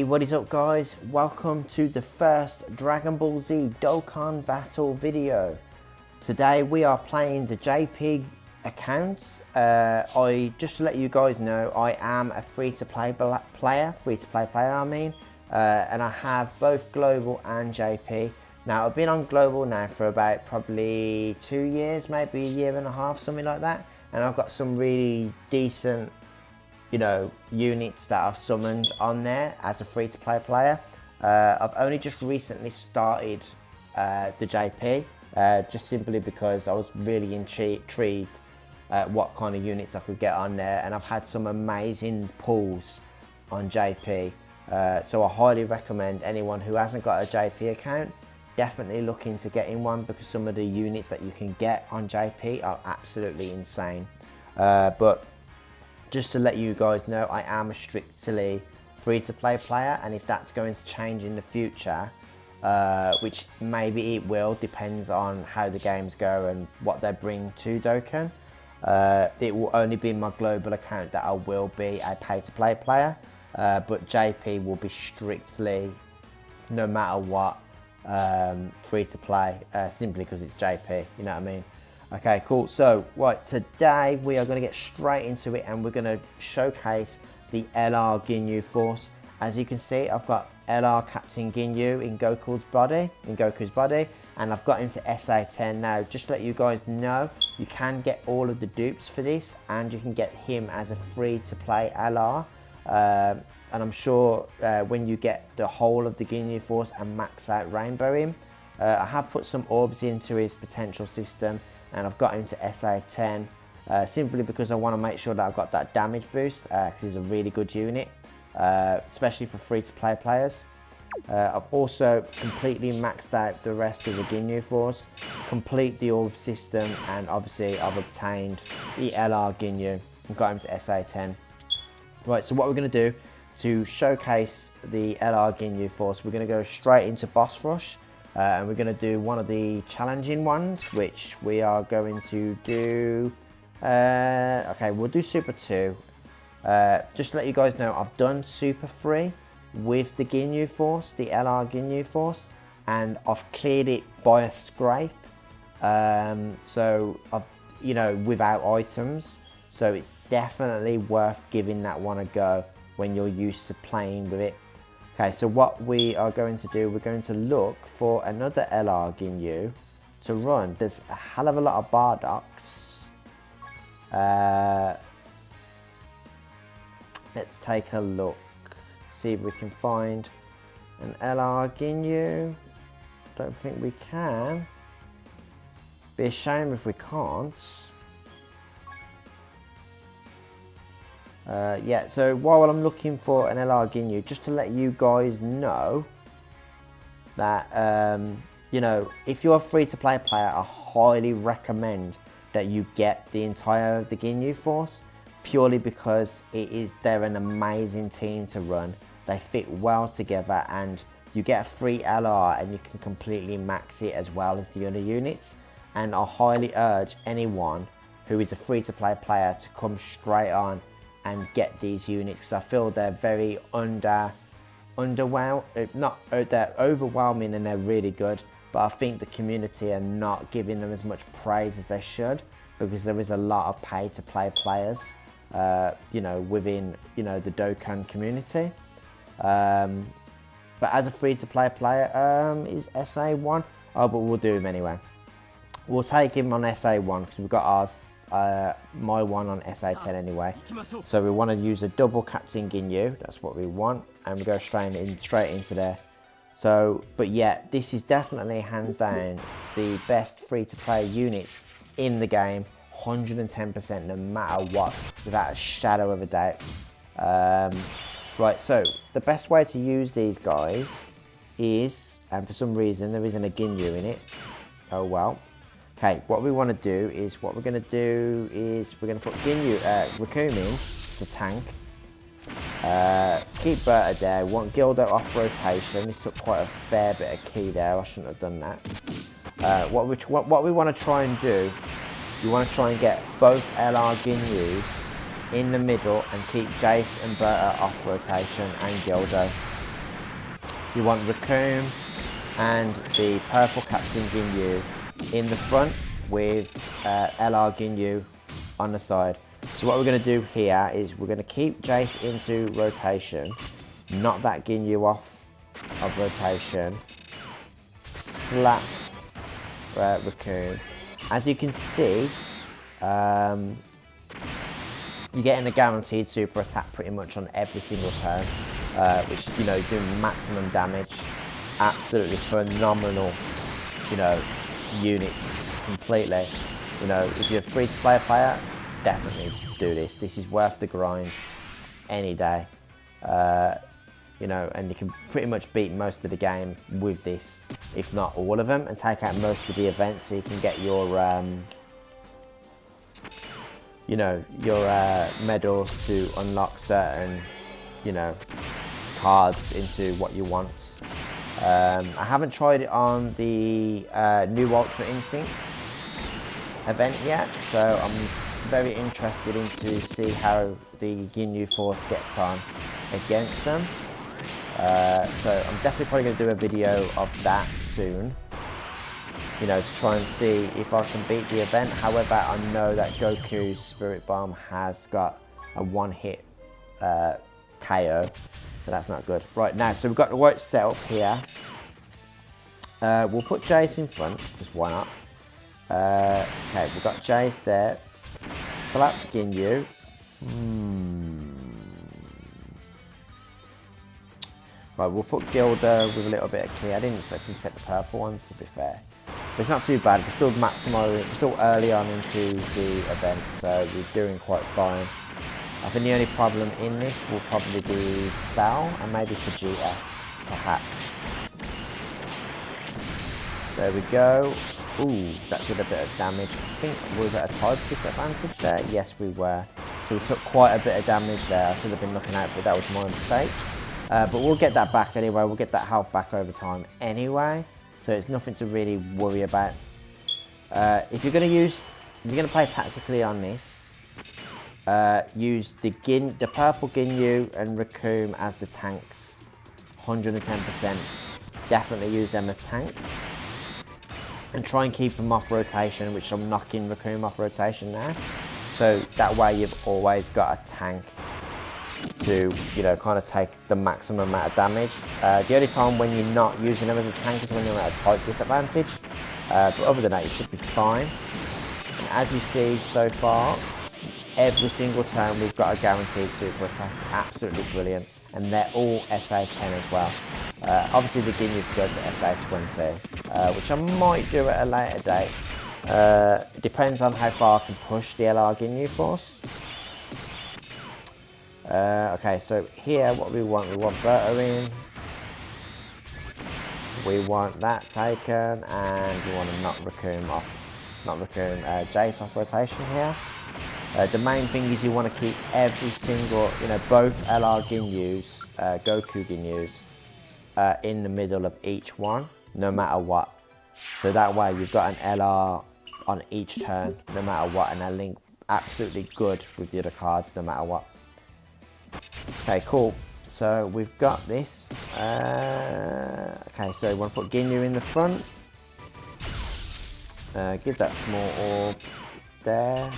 What is up guys? Welcome to the first Dragon Ball Z Dokkan battle video. Today we are playing the JP accounts. Just to let you guys know, I am a free-to-play player, and I have both global and JP. Now I've been on global now for about probably 2 years, maybe a year and a half, something like that, and I've got some really decent units that I've summoned on there as a free-to-play player. I've only just recently started the JP, just simply because I was really intrigued at what kind of units I could get on there, and I've had some amazing pulls on JP. So I highly recommend anyone who hasn't got a JP account definitely look into getting one, because some of the units that you can get on JP are absolutely insane. But just to let you guys know, I am a strictly free-to-play player, and if that's going to change in the future, which maybe it will, depends on how the games go and what they bring to Dokkan, it will only be my global account that I will be a pay-to-play player, but JP will be strictly, no matter what, free-to-play, simply because it's JP, you know what I mean? Okay, cool. So, right, today we are going to get straight into it, and we're going to showcase the LR Ginyu Force. As you can see, I've got LR Captain Ginyu in Goku's body, and I've got him to SA10. Now, just to let you guys know, you can get all of the dupes for this, and you can get him as a free-to-play LR. And I'm sure when you get the whole of the Ginyu Force and max out Rainbow him, I have put some orbs into his potential system, and I've got him to SA10 simply because I want to make sure that I've got that damage boost, because he's a really good unit, especially for free-to-play players. I've also completely maxed out the rest of the Ginyu Force, complete the orb system, and obviously I've obtained the LR Ginyu and got him to SA10. Right, so what we're going to do to showcase the LR Ginyu Force, we're going to go straight into Boss Rush. And we're going to do one of the challenging ones, which we are going to do, okay, we'll do Super 2. Just to let you guys know, I've done Super 3 with the Ginyu Force, the LR Ginyu Force, and I've cleared it by a scrape, so I've, without items, so it's definitely worth giving that one a go when you're used to playing with it. Okay, so what we are going to do, we're going to look for another LR Ginyu to run. There's a hell of a lot of Bardocks. Let's take a look, see if we can find an LR Ginyu. Don't think we can. Be a shame if we can't. Yeah, so while I'm looking for an LR Ginyu, just to let you guys know that, if you're a free-to-play player, I highly recommend that you get the entire of the Ginyu Force, purely because they're an amazing team to run. They fit well together, and you get a free LR and you can completely max it as well as the other units. And I highly urge anyone who is a free-to-play player to come straight on and get these units, because I feel they're very they're overwhelming and they're really good, but I think the community are not giving them as much praise as they should, because there is a lot of pay-to-play players, within, the Dokkan community. But as a free-to-play player, is SA1? Oh, but we'll do him anyway. We'll take him on SA1, because we've got ours, my one on SA10 anyway. So we want to use a double Captain Ginyu, that's what we want, and we go straight into there. So, but yeah, this is definitely hands down the best free-to-play units in the game, 110%, no matter what, without a shadow of a doubt. Right, so the best way to use these guys is, and for some reason there isn't a Ginyu in it, oh well. Okay, what we want to do is, we're going to put Rikumin to tank. Keep Berta there. We want Gildo off rotation. This took quite a fair bit of key there. I shouldn't have done that. What we want to try and do, we want to try and get both LR Ginyus in the middle and keep Jace and Berta off rotation, and Gildo. you want Raccoon and the purple Captain Ginyu in the front with LR Ginyu on the side. So what we're going to do here is we're going to keep Jace into rotation, knock that Ginyu off of rotation, slap Raccoon. As you can see, you're getting a guaranteed super attack pretty much on every single turn, which, you know, doing maximum damage. Absolutely phenomenal, you know, units completely. You know, if you're a free-to-play player, definitely do this. This is worth the grind any day. You know, and you can pretty much beat most of the game with this, if not all of them, and take out most of the events, so you can get your, you know, your medals to unlock certain, you know, cards into what you want. I haven't tried it on the new Ultra Instincts event yet, so I'm very interested in to see how the Ginyu Force gets on against them. So I'm definitely probably going to do a video of that soon, you know, to try and see if I can beat the event. However, I know that Goku's Spirit Bomb has got a one-hit KO, so that's not good. Right, now, so we've got the right setup here. We'll put Jace in front, because why not? Okay, we've got Jace there. Slap Ginyu. Right, we'll put Gilda with a little bit of key. I didn't expect him to take the purple ones, to be fair. But it's not too bad. We're still we're still early on into the event, so we're doing quite fine. I think the only problem in this will probably be Sal and maybe Vegeta, perhaps. There we go. Ooh, that did a bit of damage. I think, was that a type disadvantage there? Yes, we were. So we took quite a bit of damage there. I should have been looking out for it. That was my mistake. But we'll get that back anyway. We'll get that health back over time anyway. So it's nothing to really worry about. If you're going to play tactically on this, use the purple Ginyu and Raccoon as the tanks. 110%. Definitely use them as tanks. And try and keep them off rotation, which I'm knocking Raccoon off rotation now. So that way you've always got a tank to, you know, kind of take the maximum amount of damage. The only time when you're not using them as a tank is when you're at a type disadvantage. But other than that, you should be fine. And as you see so far, every single turn we've got a guaranteed super attack. Absolutely brilliant. And they're all SA10 as well. Obviously the Ginyu can go to SA20, which I might do at a later date. It depends on how far I can push the LR Ginyu Force. Okay, so here what we want Berta in. We want that taken, and we want to knock Jace off rotation here. The main thing is you want to keep every single, you know, both LR Ginyus, Goku Ginyus, in the middle of each one, no matter what. So that way you've got an LR on each turn, no matter what, and they'll link absolutely good with the other cards, no matter what. Okay, cool. So we've got this. Okay, so we want to put Ginyu in the front. Give that small orb there.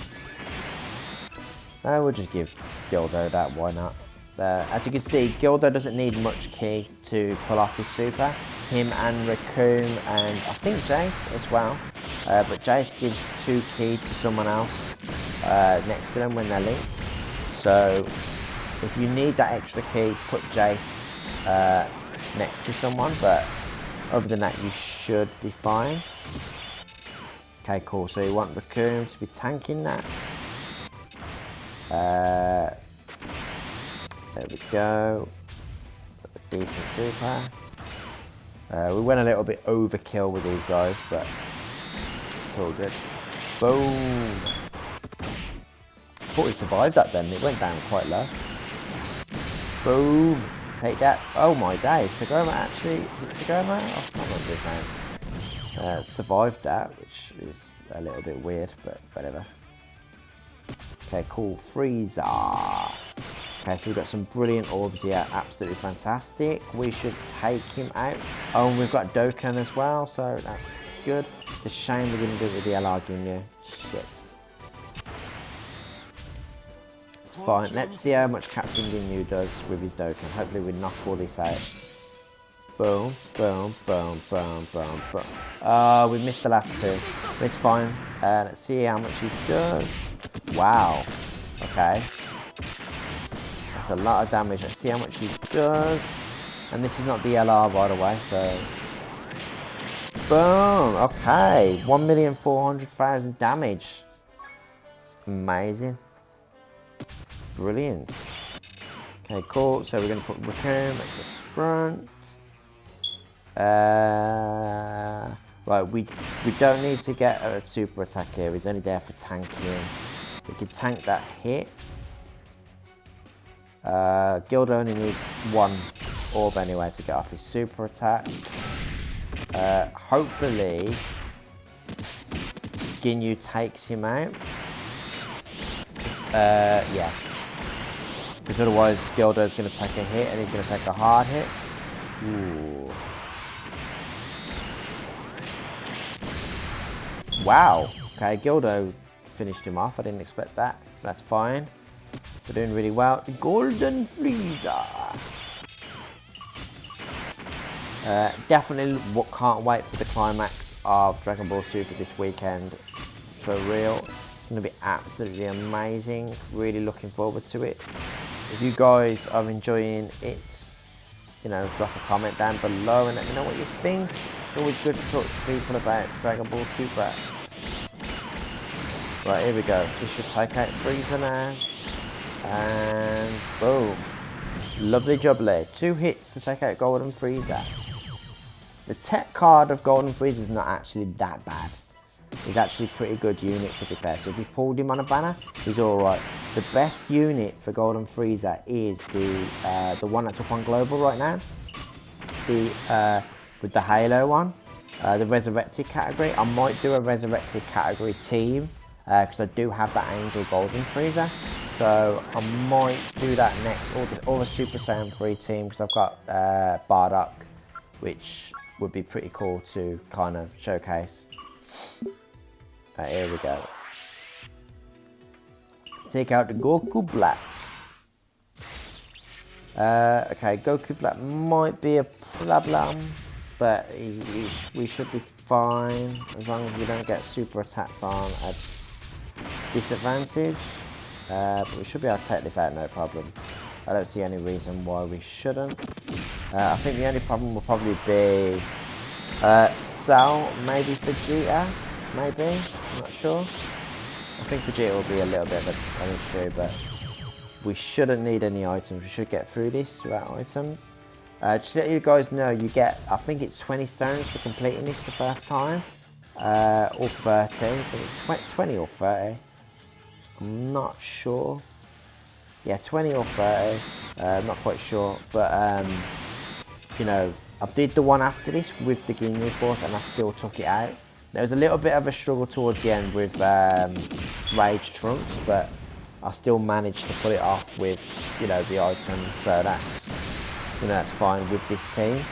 We'll just give Gildo that, why not? As you can see, Gildo doesn't need much key to pull off his super. Him and Raccoon and I think Jace as well. But Jace gives 2 key to someone else next to them when they're linked. So if you need that extra key, put Jace next to someone, but other than that, you should be fine. Okay, cool. So you want Raccoon to be tanking that. There we go. Decent super. We went a little bit overkill with these guys, but it's all good. Boom. I thought he survived that then. It went down quite low. Boom. Take that. Oh my days. Sagoma actually, is it Sagoma? I can't remember his name. Survived that, which is a little bit weird, but whatever. Okay, cool. Frieza. Okay, so we've got some brilliant orbs here, absolutely fantastic. We should take him out. Oh, and we've got Dokkan as well, so that's good. It's a shame we didn't do it with the LR Ginyu. Shit. It's fine. Let's see how much Captain Ginyu does with his Dokkan. Hopefully we knock all this out. Boom, boom, boom, boom, boom, boom. Oh, we missed the last two. But it's fine. Let's see how much he does. Wow. Okay. That's a lot of damage. Let's see how much he does. And this is not the LR, by the way, so... Boom! Okay. 1,400,000 damage. Amazing. Brilliant. Okay, cool. So we're going to put Raccoon at the front. Right, we don't need to get a super attack here. He's only there for tanking. We can tank that hit. Guild only needs one orb anyway to get off his super attack. Hopefully Ginyu takes him out. Yeah. Because otherwise Gildo's going to take a hit and he's going to take a hard hit. Ooh. Wow. Okay, Gildo finished him off. I didn't expect that. That's fine. We're doing really well. The Golden Freezer. Definitely can't wait for the climax of Dragon Ball Super this weekend. For real. It's going to be absolutely amazing. Really looking forward to it. If you guys are enjoying it, you know, drop a comment down below and let me know what you think. It's always good to talk to people about Dragon Ball Super. Right, here we go. This should take out Frieza now. And boom. Lovely jubbly. 2 hits to take out Golden Frieza. The tech card of Golden Frieza is not actually that bad. He's actually a pretty good unit, to be fair. So if you pulled him on a banner, he's alright. The best unit for Golden Frieza is the one that's up on Global right now. With the Halo one. The Resurrected category. I might do a Resurrected category team. Because I do have that Angel Golden Frieza. So I might do that next. Or the Super Saiyan 3 team. Because I've got Bardock. Which would be pretty cool to kind of showcase. Here we go. Take out the Goku Black. Okay, Goku Black might be a problem, but we should be fine as long as we don't get super attacked on at disadvantage. But we should be able to take this out no problem. I don't see any reason why we shouldn't. I think the only problem will probably be Cell, maybe Vegeta. Maybe, I'm not sure. I think Vegeta will be a little bit of an issue, but we shouldn't need any items. We should get through this without items. Just to let you guys know, you get, I think it's 20 stones for completing this the first time. Or 30, I think it's 20 or 30. I'm not sure. Yeah, 20 or 30, I'm not quite sure. But, you know, I did the one after this with the Ginyu Force and I still took it out. There was a little bit of a struggle towards the end with Rage Trunks, but I still managed to pull it off with, you know, the items. So that's, you know, that's fine with this team.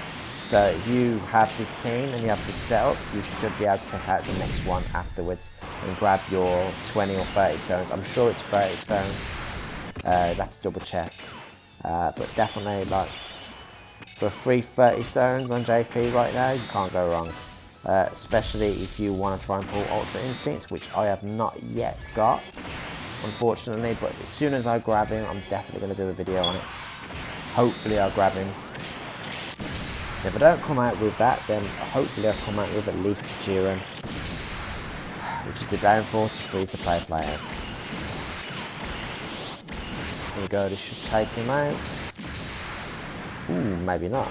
So if you have this team and you have this setup, you should be able to take out the next one afterwards and grab your 20 or 30 stones. I'm sure it's 30 stones. That's a double check. But definitely, like, for free 30 stones on JP right now, you can't go wrong. Especially if you want to try and pull Ultra Instinct, which I have not yet got, unfortunately, but as soon as I grab him, I'm definitely going to do a video on it. Hopefully I'll grab him. If I don't come out with that, then hopefully I'll come out with at least Jiren, which is the downfall to free-to-play players. Here we go, this should take him out. Ooh, maybe not.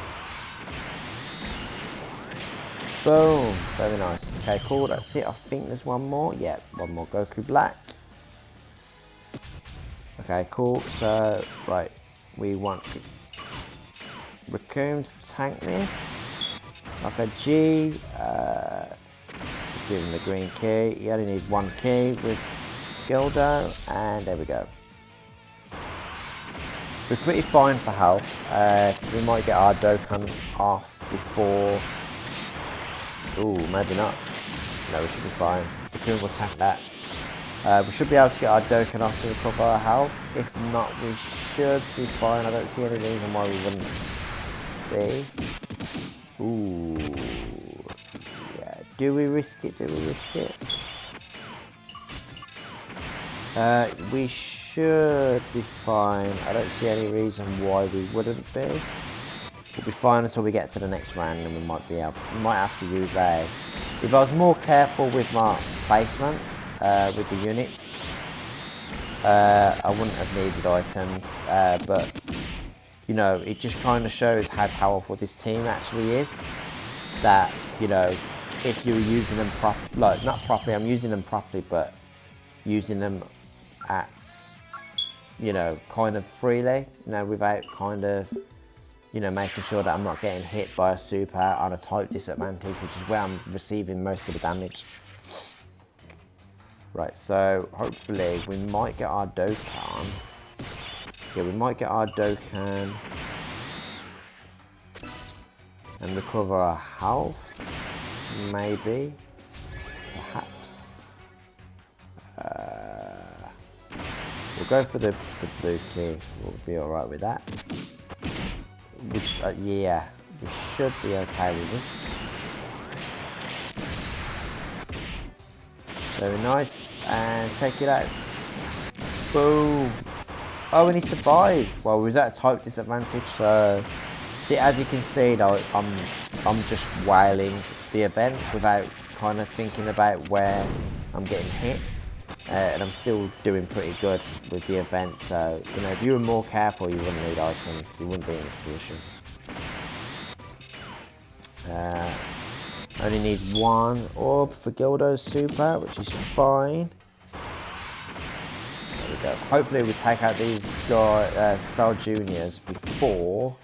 Boom, very nice. Okay, cool, that's it. I think there's one more. Yeah, one more Goku Black. Okay, cool. So, right, we want Raccoon to tank this. Like a G. Just give him the green key. You only need one key with Gildo, and there we go. We're pretty fine for health. We might get our Dokkan off before... Ooh, maybe not. No, we should be fine. The Kun will tank that. We should be able to get our Dokkan off to recover our health. If not, we should be fine. I don't see any reason why we wouldn't be. Ooh. Yeah. Do we risk it? Do we risk it? We should be fine. I don't see any reason why we wouldn't be. We'll be fine until we get to the next round, and we might have to use a... If I was more careful with my placement with the units, I wouldn't have needed items. But you know, it just kind of shows how powerful this team actually is. That, you know, if you were using them not properly, I'm using them properly, but using them at, you know, kind of freely, you know, without kind of, you know, making sure that I'm not getting hit by a super on a type disadvantage, which is where I'm receiving most of the damage. Right, so hopefully we might get our Dokkan. Yeah, we might get our Dokkan and recover our health, maybe, perhaps. We'll go for the blue key. We'll be alright with that. Yeah, we should be okay with this. Very nice. And take it out. Boom. Oh, and he survived. Well, we was at a type disadvantage, so... See, as you can see, though, I'm just wailing the event without kind of thinking about where I'm getting hit. And I'm still doing pretty good with the event, so, you know, if you were more careful, you wouldn't need items, you wouldn't be in this position. Only need one orb for Gildo's super, which is fine. There we go. Hopefully we take out these Cell Juniors before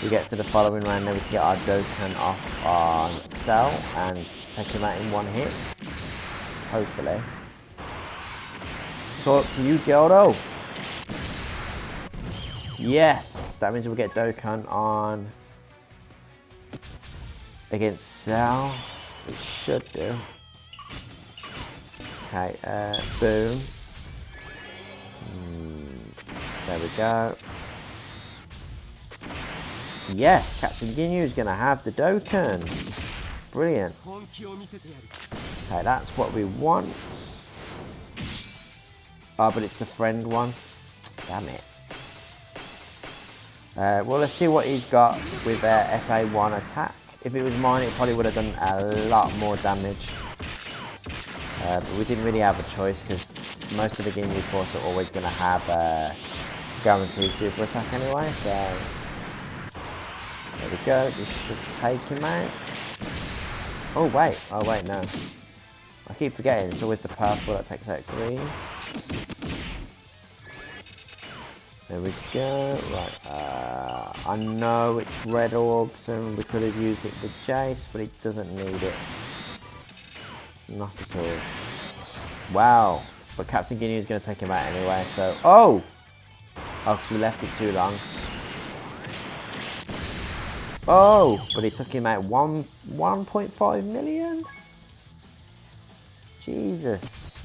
we get to the following round, then we can get our Dokkan off on Cell and take him out in one hit. Hopefully. It's all up to you, Gildo. Yes, that means we'll get Dokkan on against Cell. We should do. Okay, boom. There we go. Yes, Captain Ginyu is going to have the Dokkan. Brilliant. Okay, that's what we want. Oh, but it's the friend one. Damn it. Well, let's see what he's got with SA1 attack. If it was mine, it probably would have done a lot more damage. But we didn't really have a choice because most of the Ginyu Force are always going to have a guaranteed super attack anyway. So there we go. This should take him out. Oh wait, no. I keep forgetting, it's always the purple that takes out green. There we go. Right, I know it's red orbs and we could have used it with Jace, but it doesn't need it. Not at all. Wow. But Captain Ginyu is going to take him out anyway, so... Oh! Oh, because we left it too long. Oh! But he took him out 1.5 million? Jesus.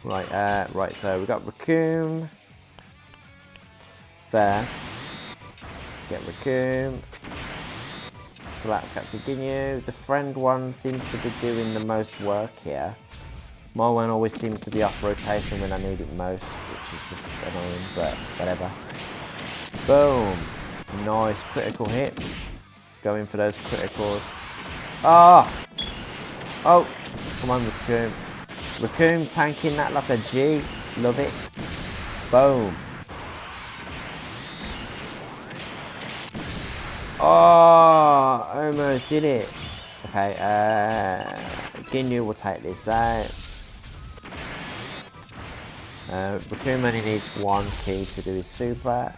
Right, right, so we got Raccoon first. Get Raccoon. Slap Captain Ginyu. The friend one seems to be doing the most work here. My one always seems to be off rotation when I need it most, which is just annoying, but whatever. Boom. Nice critical hit. Going for those criticals. Ah! Oh! Come on, Raccoon. Raccoon tanking that like a G. Love it. Boom. Oh, almost did it. Okay, Ginyu will take this out. Raccoon only needs one key to do his super.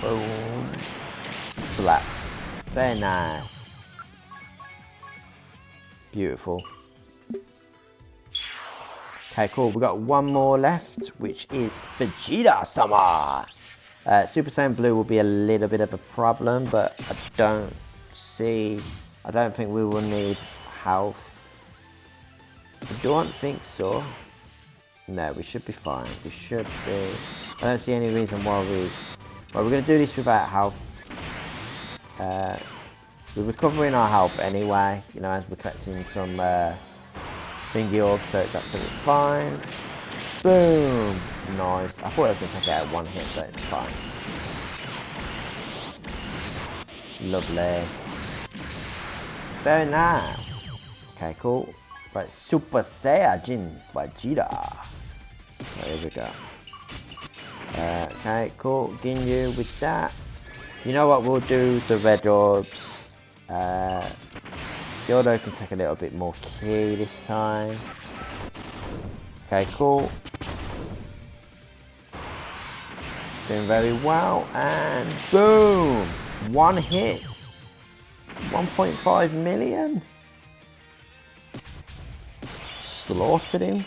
Boom. Slaps. Very nice. Beautiful. Okay, cool. We've got one more left, which is Vegeta-sama. Super Saiyan Blue will be a little bit of a problem, but I don't think we will need health. I don't think so. No, we should be fine. We should be. I don't see any reason why we're going to do this without health. We're recovering our health anyway, you know, as we're collecting some thingy orbs, so it's absolutely fine. Boom! Nice. I thought I was going to take it out one hit, but it's fine. Lovely. Very nice. Okay, cool. Right, Super Saiyajin Vegeta. There we go. Okay, cool. Ginyu with that. You know what? We'll do the red orbs. Gildo can take a little bit more key this time. Okay, cool. Doing very well, and boom! One hit. 1.5 million. Slaughtered him.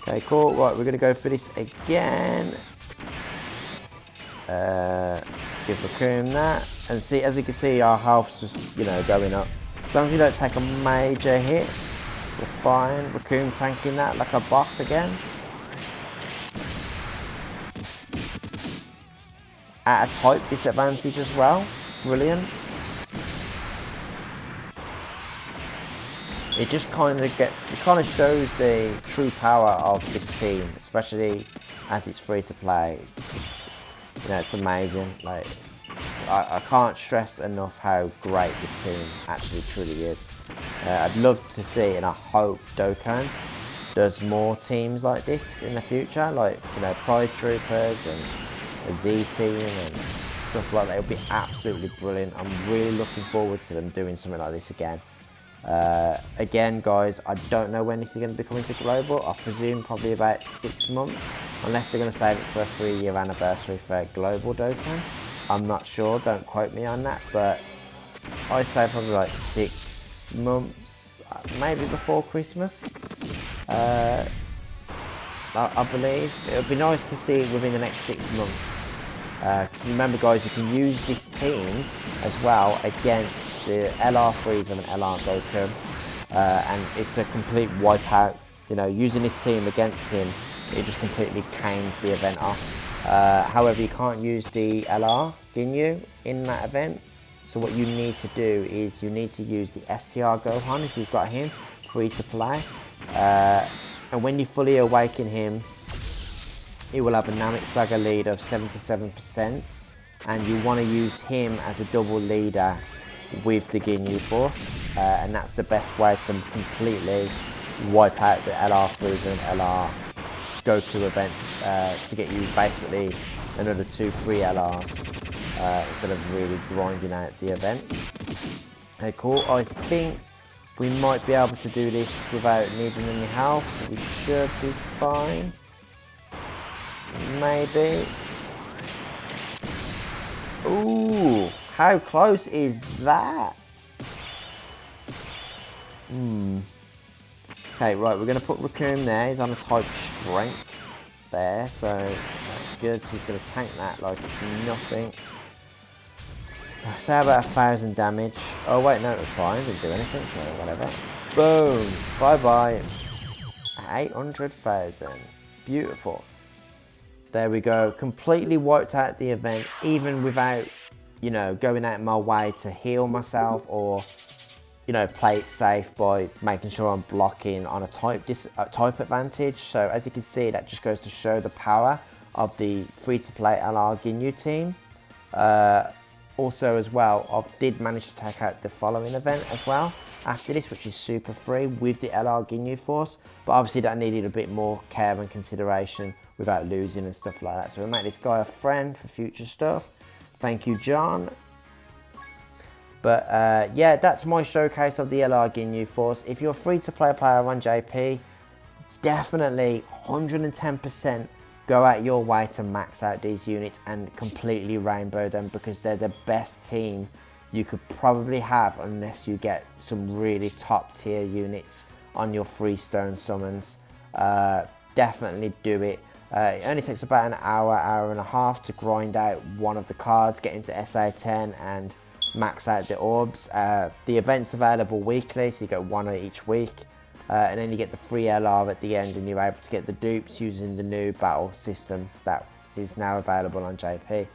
Okay, cool. Right, we're gonna go for this again. Give Raccoon that, and see, as you can see, our health's just, you know, going up. As long as we don't take a major hit, we're fine. Raccoon tanking that like a boss again. At a type disadvantage as well. Brilliant. It just kind of shows the true power of this team, especially as it's free to play. It's just, you know, it's amazing. Like, I can't stress enough how great this team actually truly is. I'd love to see, and I hope Dokkan does more teams like this in the future, like, you know, Pride Troopers and a Z team and stuff like that. It would be absolutely brilliant. I'm really looking forward to them doing something like this again. Again, guys, I don't know when this is going to be coming to global. I presume probably about 6 months, unless they're going to save it for a 3-year anniversary for global Dokkan. I'm not sure, don't quote me on that, but I say probably like 6 months, maybe before Christmas. I believe it would be nice to see it within the next 6 months. Because remember, guys, you can use this team as well against the LR Frieza and LR Goku, and it's a complete wipeout. You know, using this team against him, it just completely canes the event off. However, you can't use the LR Ginyu in that event. So what you need to do is you need to use the STR Gohan if you've got him free to play, and when you fully awaken him, he will have a Namek Saga lead of 77%, and you want to use him as a double leader with the Ginyu Force, and that's the best way to completely wipe out the LR Frieza and LR Goku events, to get you basically another 2-3 LRs instead of really grinding out the event. Okay, cool. I think we might be able to do this without needing any health. We should be fine. Maybe. Ooh, how close is that? Okay, right, we're going to put Raccoon there. He's on a type strength there, so that's good. So he's going to tank that like it's nothing. Say about 1,000 damage. Oh wait, no, it was fine. Didn't do anything, so whatever. Boom. Bye-bye. 800,000. Beautiful. There we go. Completely wiped out the event, even without, you know, going out of my way to heal myself or, you know, play it safe by making sure I'm blocking on a type advantage. So as you can see, that just goes to show the power of the free-to-play LR Ginyu team. Also as well, I did manage to take out the following event as well after this, which is super free with the LR Ginyu Force, but obviously that needed a bit more care and consideration without losing and stuff like that. So we make this guy a friend for future stuff. Thank you, John. But yeah, that's my showcase of the LR Ginyu Force. If you're a free-to-play player on JP, definitely 110% go out your way to max out these units and completely rainbow them, because they're the best team you could probably have unless you get some really top tier units on your freestone summons. definitely do it. It only takes about an hour and a half to grind out one of the cards, get into SA10 and max out the orbs. The event's available weekly, so you get one each week. And then you get the free LR at the end, and you're able to get the dupes using the new battle system that is now available on JP.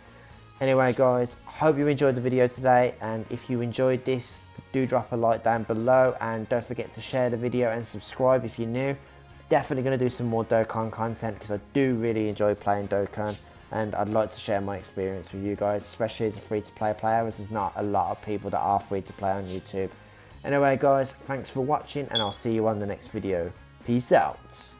Anyway guys, hope you enjoyed the video today, and if you enjoyed this, do drop a like down below, and don't forget to share the video and subscribe if you're new. Definitely going to do some more Dokkan content because I do really enjoy playing Dokkan, and I'd like to share my experience with you guys, especially as a free-to-play player, as there's not a lot of people that are free to play on YouTube. Anyway guys, thanks for watching, and I'll see you on the next video. Peace out.